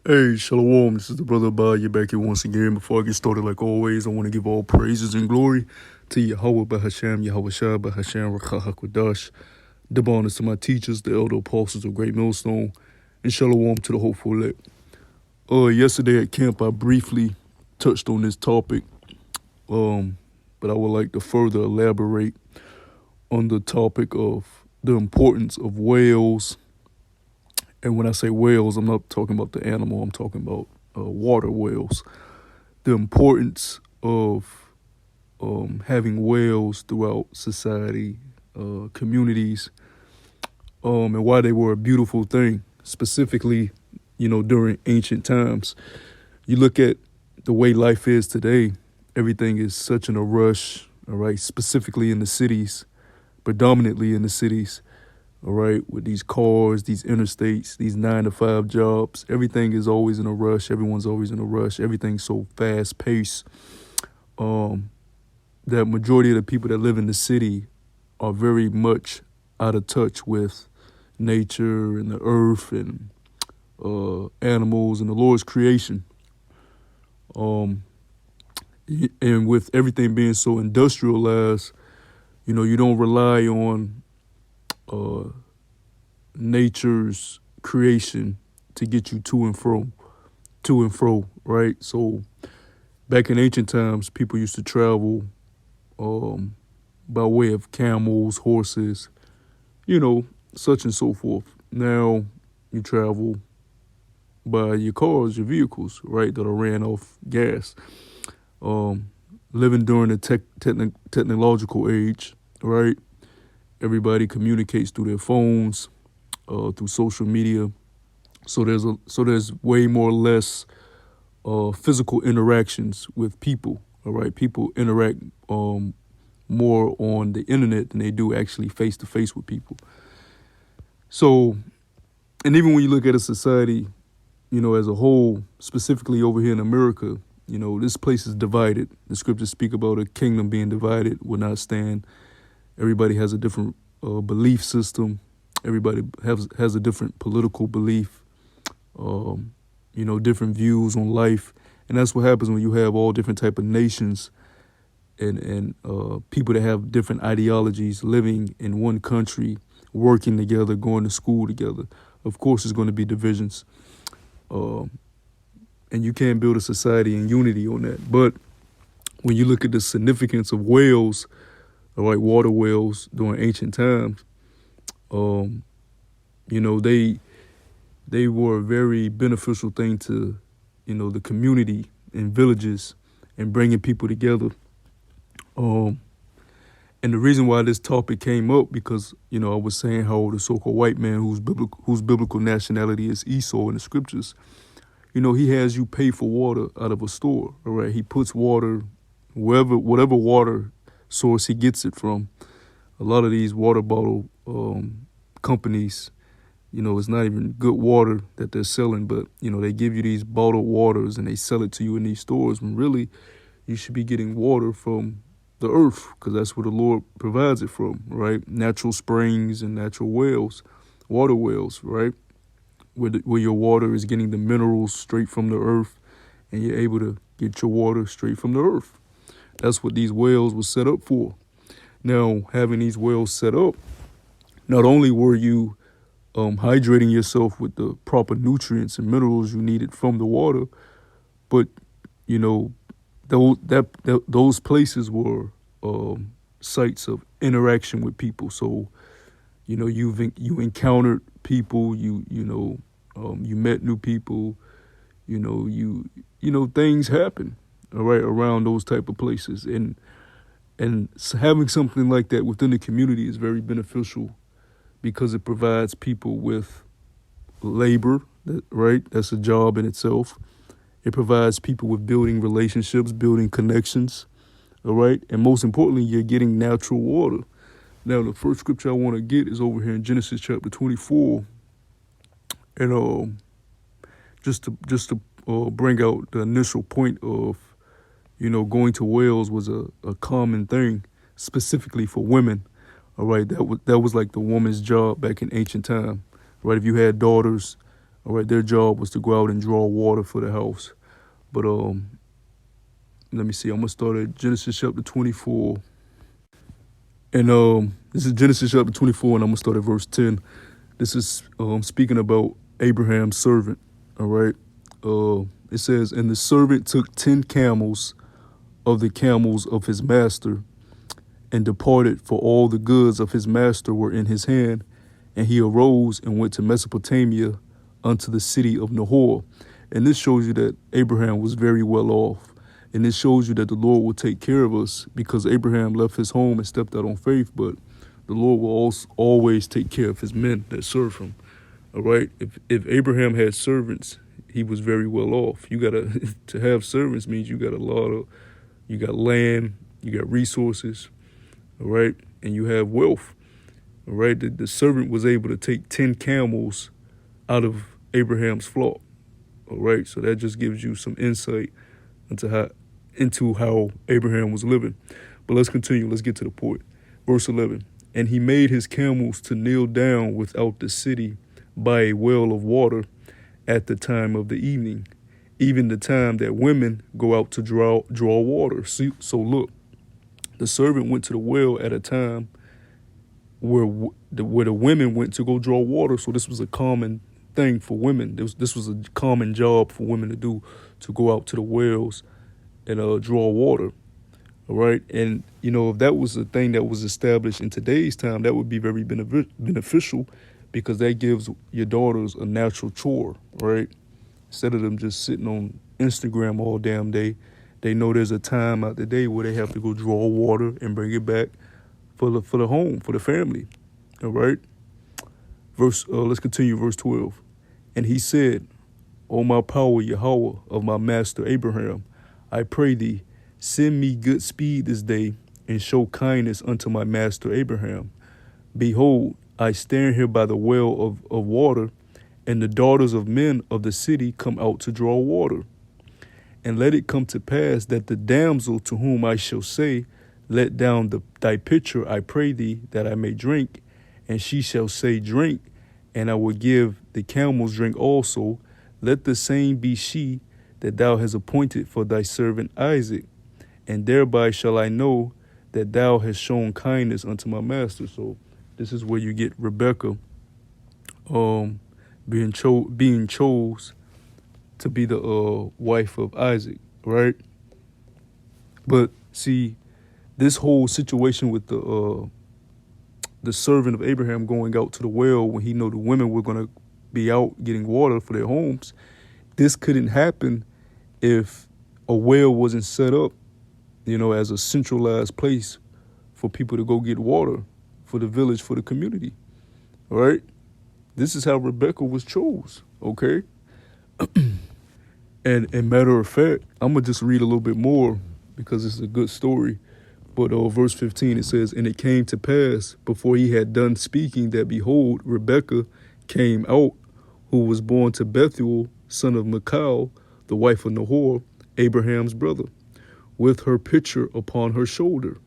Hey, Shalom, this is the brother Abaya back here once again. Before I get started, like always, I want to give all praises and glory to Yahweh Bahasham, Yahweh Shah Bahasham, Rakha HaKodash. Double honors to my teachers, the elder apostles of Great Millstone, and Shalom to the hopeful elect. Yesterday at camp, I briefly touched on this topic, but I would like to further elaborate on the topic of the importance of whales. And when I say whales, I'm not talking about the animal. I'm talking about water whales. The importance of having whales throughout society, communities, and why they were a beautiful thing, specifically, during ancient times. You look at the way life is today, everything is such in a rush, all right, specifically in the cities, predominantly in the cities. All right, with these cars, these interstates, these 9-to-5 jobs, everything is always in a rush. Everyone's always in a rush. Everything's so fast paced. That majority of the people that live in the city are very much out of touch with nature and the earth and animals and the Lord's creation. And with everything being so industrialized, you don't rely on nature's creation to get you to and fro, right? So back in ancient times, people used to travel by way of camels, horses, such and so forth. Now you travel by your cars, your vehicles, right, that are ran off gas. Living during the technological age, right? Everybody communicates through their phones, through social media. So there's way more or less physical interactions with people. All right, people interact more on the internet than they do actually face to face with people. So, and even when you look at a society, as a whole, specifically over here in America, this place is divided. The scriptures speak about a kingdom being divided will not stand. Everybody has a different belief system. Everybody has a different political belief, different views on life. And that's what happens when you have all different type of nations and people that have different ideologies living in one country, working together, going to school together. Of course, there's going to be divisions. And you can't build a society in unity on that. But when you look at the significance of whales, like water whales during ancient times, they were a very beneficial thing to, the community and villages and bringing people together. And the reason why this topic came up because, I was saying how the so-called white man whose biblical nationality is Esau in the scriptures, he has you pay for water out of a store, all right? He puts water, whatever water source he gets it from. A lot of these water bottle companies, it's not even good water that they're selling, but, they give you these bottled waters and they sell it to you in these stores when really you should be getting water from the earth because that's where the Lord provides it from, right? Natural springs and natural wells, water wells, right? Where your water is getting the minerals straight from the earth and you're able to get your water straight from the earth. That's what these wells were set up for. Now, having these wells set up, not only were you hydrating yourself with the proper nutrients and minerals you needed from the water, but, those places were sites of interaction with people. So, you encountered people, you met new people, things happen. All right, around those type of places. And having something like that within the community is very beneficial because it provides people with labor, right? That's a job in itself. It provides people with building relationships, building connections, all right? And most importantly, you're getting natural water. Now, the first scripture I want to get is over here in Genesis chapter 24. And just to bring out the initial point of going to Wales was a common thing, specifically for women. All right, that was like the woman's job back in ancient time. Right, if you had daughters, All right, their job was to go out and draw water for the house. But let me see. I'm gonna start at Genesis chapter 24, and this is Genesis chapter 24, and I'm gonna start at verse 10. This is speaking about Abraham's servant. All right, it says, and the servant took 10 camels of the camels of his master, and departed, for all the goods of his master were in his hand. And he arose and went to Mesopotamia unto the city of Nahor. And this shows you that Abraham was very well off. And this shows you that the Lord will take care of us, because Abraham left his home and stepped out on faith, but the Lord will also always take care of his men that serve him. All right. If Abraham had servants, he was very well off. You gotta to have servants means you got you got land, you got resources. All right, and you have wealth. All right, the servant was able to take 10 camels out of Abraham's flock. All right, so that just gives you some insight into how Abraham was living. But let's continue. Let's get to the point. Verse 11. And he made his camels to kneel down without the city by a well of water at the time of the evening, even the time that women go out to draw water. So look. The servant went to the well at a time where the women went to go draw water. So this was a common thing for women. This was a common job for women to do, to go out to the wells and draw water. All right. And, if that was a thing that was established in today's time, that would be very beneficial, because that gives your daughters a natural chore. Right. Instead of them just sitting on Instagram all damn day, they know there's a time out the day where they have to go draw water and bring it back for the home, for the family. All right. Let's continue. Verse 12. And he said, O my power, Yahweh, of my master Abraham, I pray thee, send me good speed this day, and show kindness unto my master Abraham. Behold, I stand here by the well of water, and the daughters of men of the city come out to draw water. And let it come to pass that the damsel to whom I shall say, let down thy pitcher, I pray thee, that I may drink. And she shall say, drink, and I will give the camels drink also. Let the same be she that thou hast appointed for thy servant Isaac. And thereby shall I know that thou hast shown kindness unto my master. So this is where you get Rebekah being chose to be the wife of Isaac, right? But see, this whole situation with the servant of Abraham going out to the well when he knew the women were going to be out getting water for their homes, this couldn't happen if a well wasn't set up, as a centralized place for people to go get water for the village, for the community, all right? This is how Rebekah was chose, okay? And matter of fact, I'm going to just read a little bit more because it's a good story. But verse 15, it says, and it came to pass before he had done speaking that, behold, Rebekah came out, who was born to Bethuel, son of Michal, the wife of Nahor, Abraham's brother, with her pitcher upon her shoulder.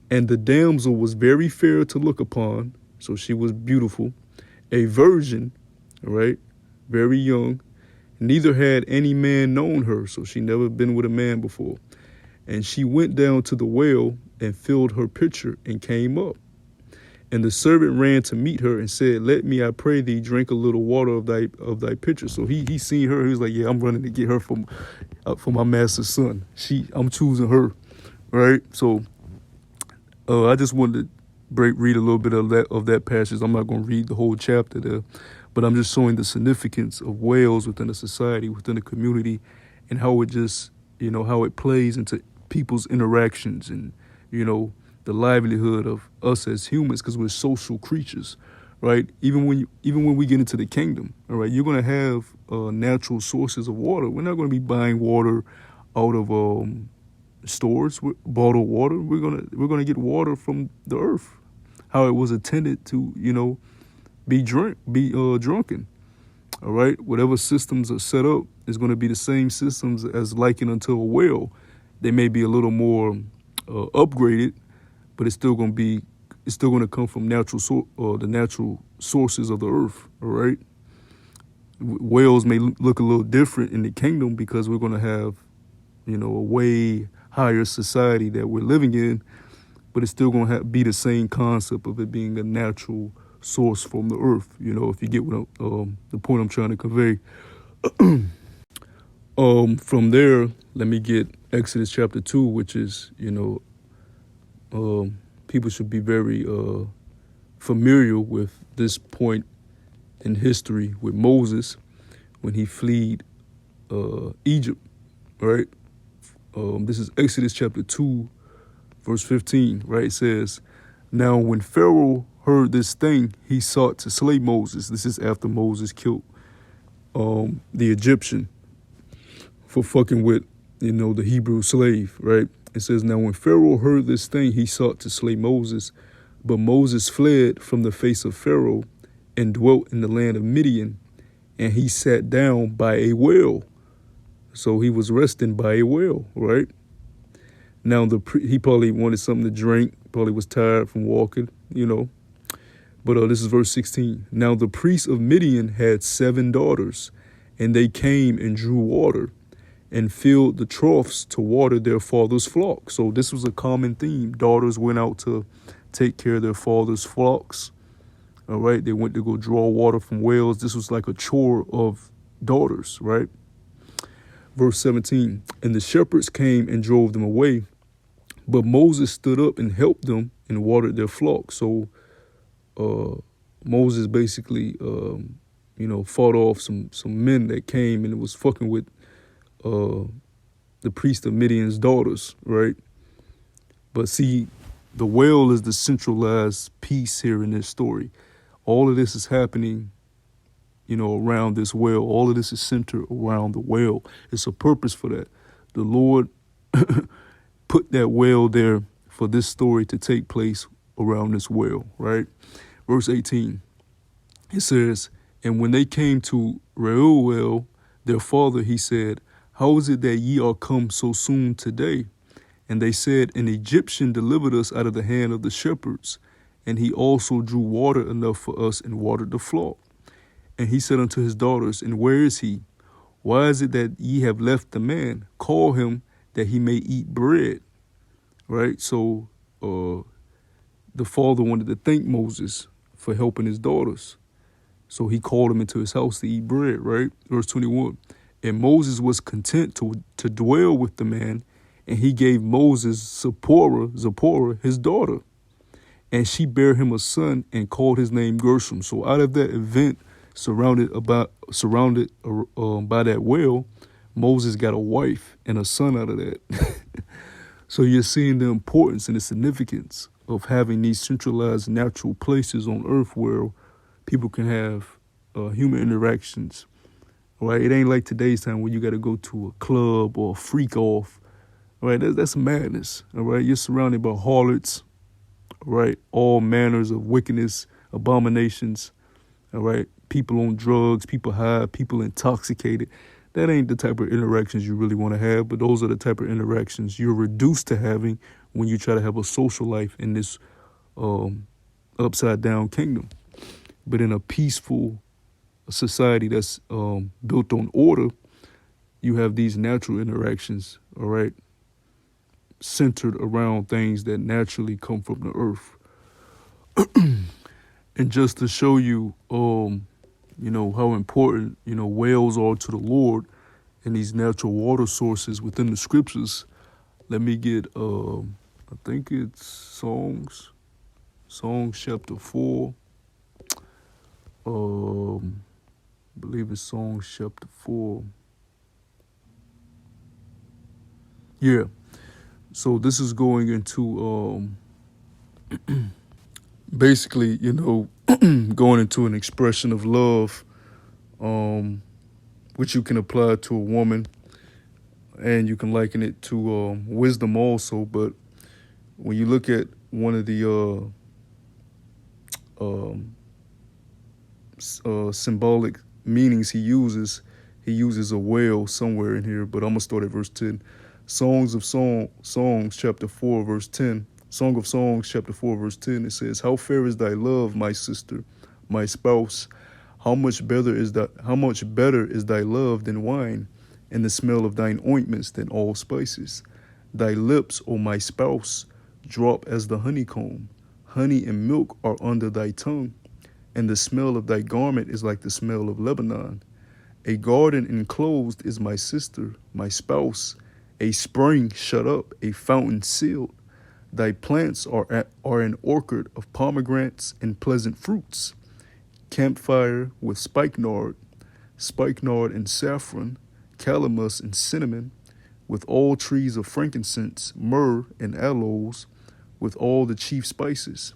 And the damsel was very fair to look upon, so she was beautiful, a virgin, all right, very young. Neither had any man known her, so she never been with a man before. And she went down to the well and filled her pitcher and came up. And the servant ran to meet her and said, let me, I pray thee, drink a little water of thy pitcher. So he seen her. He was like, yeah, I'm running to get her for my master's son. I'm choosing her, right? So I just wanted to read a little bit of that passage. I'm not going to read the whole chapter there. But I'm just showing the significance of wells within a society, within a community, and how it just, how it plays into people's interactions and, the livelihood of us as humans, because we're social creatures, right? Even when we get into the kingdom, all right, you're going to have natural sources of water. We're not going to be buying water out of stores, bottled water. We're gonna get water from the earth, how it was intended to, be drunken. All right, whatever systems are set up is going to be the same systems as likened unto a well. They may be a little more upgraded, but it's still going to come from the natural sources of the earth. All right. whales may look a little different in the kingdom because we're going to have, a way higher society that we're living in, but it's still going to be the same concept of it being a natural source from the earth. If you get what the point I'm trying to convey. From there, let me get Exodus chapter 2, which is, people should be very familiar with this point in history with Moses when he fled Egypt, right? This is Exodus chapter 2, verse 15, right? It says, "Now when Pharaoh heard this thing, he sought to slay Moses." This is after Moses killed the Egyptian for fucking with, the Hebrew slave, right? It says, "Now when Pharaoh heard this thing, he sought to slay Moses, but Moses fled from the face of Pharaoh and dwelt in the land of Midian, and he sat down by a well." So he was resting by a well, right? Now he probably wanted something to drink, probably was tired from walking, But this is verse 16. "Now the priest of Midian had 7 daughters, and they came and drew water and filled the troughs to water their father's flock." So this was a common theme. Daughters went out to take care of their father's flocks. All right. They went to go draw water from wells. This was like a chore of daughters, right? Verse 17. "And the shepherds came and drove them away, but Moses stood up and helped them and watered their flock." So Moses basically, fought off some men that came and was fucking with the priest of Midian's daughters, right? But see, the well is the centralized piece here in this story. All of this is happening, around this well. All of this is centered around the well. It's a purpose for that. The Lord put that well there for this story to take place around this well, right? Verse 18, it says, "And when they came to Reuel, their father, he said, 'How is it that ye are come so soon today?' And they said, 'An Egyptian delivered us out of the hand of the shepherds, and he also drew water enough for us and watered the flock.' And he said unto his daughters, 'And where is he? Why is it that ye have left the man? Call him that he may eat bread.'" Right? So the father wanted to thank Moses for helping his daughters. So he called him into his house to eat bread, right? Verse 21. "And Moses was content to dwell with the man, and he gave Moses Zipporah, his daughter. And she bare him a son and called his name Gershom." So out of that event surrounded by that well, Moses got a wife and a son out of that. So you're seeing the importance and the significance of having these centralized natural places on earth where people can have human interactions, right? It ain't like today's time where you got to go to a club or a freak off, right? That's madness, all right? You're surrounded by harlots, right? All manners of wickedness, abominations, all right? People on drugs, people high, people intoxicated. That ain't the type of interactions you really want to have, but those are the type of interactions you're reduced to having when you try to have a social life in this upside down kingdom. But in a peaceful society that's built on order, you have these natural interactions, all right, centered around things that naturally come from the earth. And just to show you, how important, whales are to the Lord and these natural water sources within the scriptures, let me get, I think it's Songs chapter 4. I believe it's Songs chapter 4. Yeah. So this is going into basically, going into an expression of love, which you can apply to a woman, and you can liken it to wisdom also. But when you look at one of the symbolic meanings he uses a whale somewhere in here, but I'm going to start at verse 10. Songs, chapter 4, verse 10. Song of Songs, chapter 4, verse 10, it says, "How fair is thy love, my sister, my spouse! How much better is thy love than wine, and the smell of thine ointments than all spices? Thy lips, O my spouse, drop as the honeycomb. Honey and milk are under thy tongue, and the smell of thy garment is like the smell of Lebanon. A garden enclosed is my sister, my spouse, a spring shut up, a fountain sealed. Thy plants are an orchard of pomegranates and pleasant fruits. Camphire with spikenard and saffron, calamus and cinnamon, with all trees of frankincense, myrrh and aloes, with all the chief spices.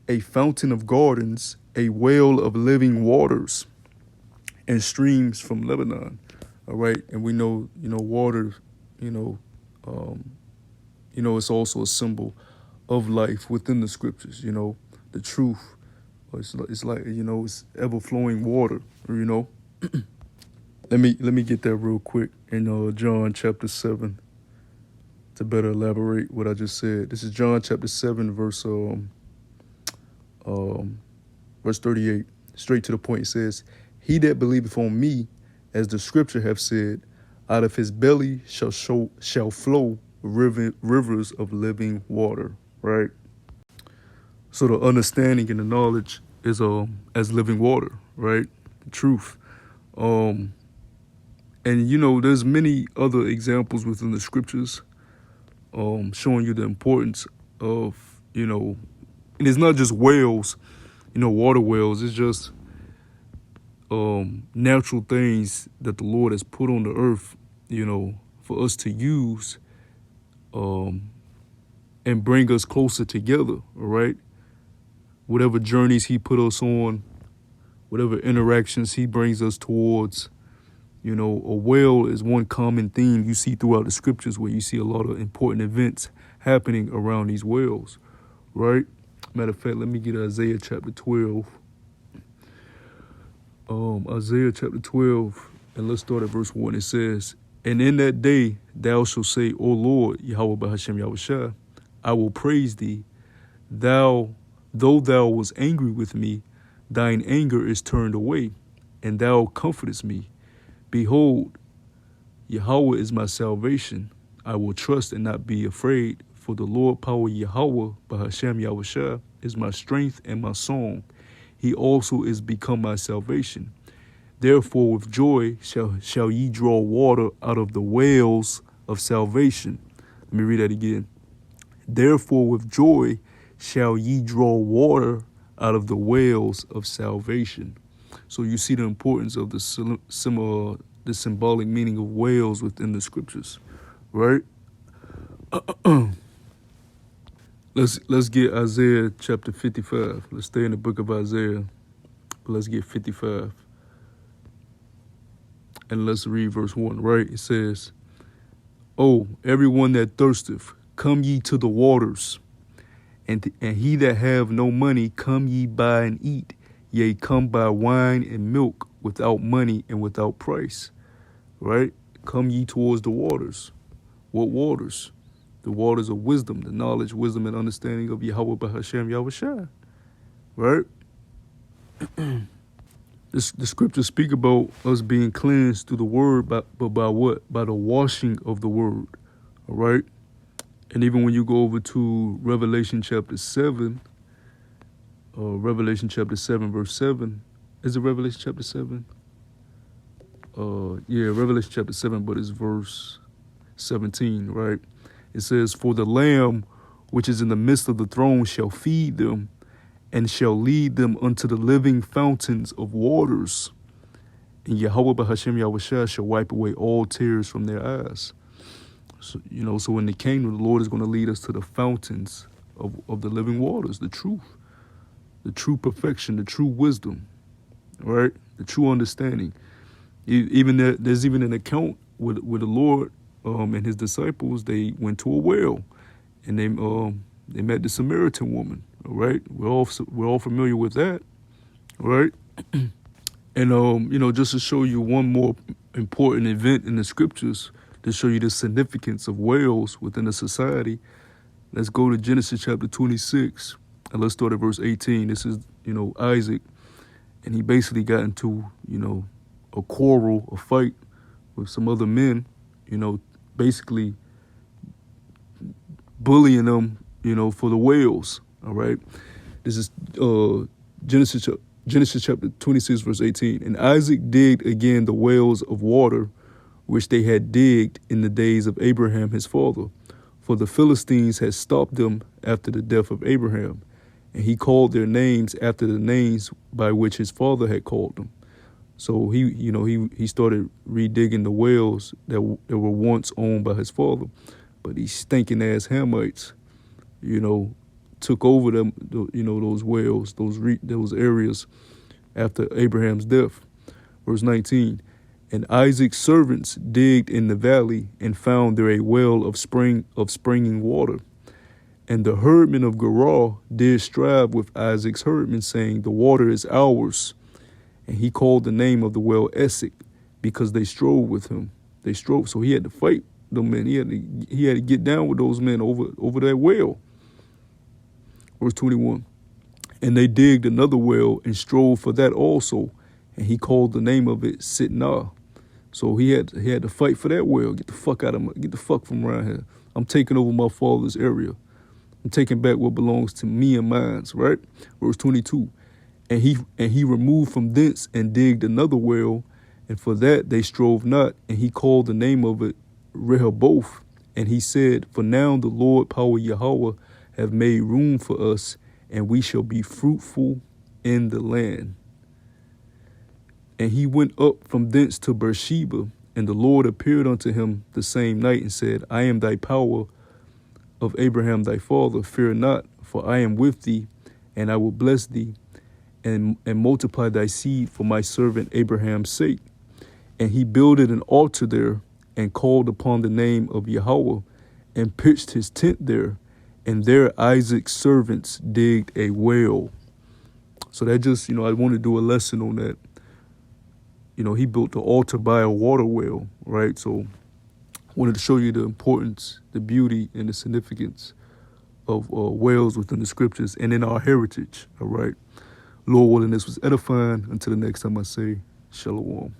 A fountain of gardens, a well of living waters, and streams from Lebanon. All right, and we know, water, it's also a symbol of life within the scriptures. The truth. It's like it's ever flowing water. Let me get that real quick in John chapter 7 to better elaborate what I just said. This is John chapter 7 verse 38. Straight to the point. It says, "He that believeth on me, as the scripture have said, out of his belly shall flow rivers of living water." Right. So the understanding and the knowledge is as living water, right? The truth. And there's many other examples within the scriptures showing you the importance of, and it's not just wells, water wells. It's just natural things that the Lord has put on the earth, for us to use and bring us closer together, all right? Whatever journeys he put us on, whatever interactions he brings us towards, a well is one common theme you see throughout the scriptures, where you see a lot of important events happening around these wells, right? Matter of fact, let me get Isaiah chapter 12. Isaiah chapter 12, and let's start at verse 1. It says, "And in that day thou shalt say, O Lord, Yahweh B'Hashem Yahushua, I will praise thee. Though thou was angry with me, thine anger is turned away, and thou comfortest me. Behold, Yahweh is my salvation. I will trust and not be afraid, for the Lord power Yahweh B'Hashem Yahushua is my strength and my song. He also is become my salvation. Therefore with joy shall ye draw water out of the wells of salvation." Let me read that again. "Therefore with joy shall ye draw water out of the wells of salvation." So you see the importance of the symbolic meaning of wells within the scriptures, right? Let's get Isaiah chapter 55. Let's stay in the book of Isaiah, but let's get 55. And let's read verse 1, right? It says, "Oh, everyone that thirsteth, come ye to the waters. And he that have no money, come ye buy and eat. Yea, come buy wine and milk without money and without price." Right? Come ye towards the waters. What waters? The waters of wisdom, the knowledge, wisdom, and understanding of Yahweh B'Hashem Yahushua. Right? The scriptures speak about us being cleansed through the word, but by what? By the washing of the word. All right? And even when you go over to Revelation chapter 7, verse 7. Is it Revelation chapter 7? Revelation chapter 7, but it's verse 17, right? It says, "For the Lamb which is in the midst of the throne shall feed them, and shall lead them unto the living fountains of waters. And Yahweh B'Hashem Yahushua shall wipe away all tears from their eyes." So, so in the kingdom, the Lord is going to lead us to the fountains of the living waters, the true perfection, the true wisdom, right? The true understanding. There's even an account with the Lord and his disciples. They went to a well, and they met the Samaritan woman. All right, we're all familiar with that, all right? And just to show you one more important event in the scriptures, to show you the significance of wells within a society, let's go to Genesis chapter 26, and let's start at verse 18. This is, Isaac, and he basically got into, a quarrel, a fight with some other men, basically bullying them, for the whales. All right. This is Genesis chapter 26, verse 18. And Isaac digged again the wells of water, which they had digged in the days of Abraham his father. For the Philistines had stopped them after the death of Abraham. And he called their names after the names by which his father had called them. So he started redigging the wells that were once owned by his father. But these stinking ass Hamites, took over them, those wells, those areas after Abraham's death. Verse 19, and Isaac's servants digged in the valley and found there a well of springing water. And the herdmen of Gerar did strive with Isaac's herdmen, saying, the water is ours. And he called the name of the well Esek, because they strove with him. They strove, so he had to fight them men. He had to get down with those men over that well. Verse 21, and they digged another well and strove for that also, and he called the name of it Sitnah. So he had to fight for that well. Get the fuck from around here. I'm taking over my father's area. I'm taking back what belongs to me and mine, right? Verse 22, and he removed from thence and digged another well, and for that they strove not, and he called the name of it Rehoboth. And he said, for now the Lord power Yahweh have made room for us, and we shall be fruitful in the land. And he went up from thence to Beersheba, and the Lord appeared unto him the same night and said, I am thy power of Abraham thy father, fear not, for I am with thee, and I will bless thee, and multiply thy seed for my servant Abraham's sake. And he builded an altar there, and called upon the name of Yahweh, and pitched his tent there, and there Isaac's servants digged a well. So that just, I want to do a lesson on that. He built the altar by a water well, right? So I wanted to show you the importance, the beauty, and the significance of wells within the scriptures and in our heritage, all right? Lord willing, this was edifying. Until the next time I say, Shalom.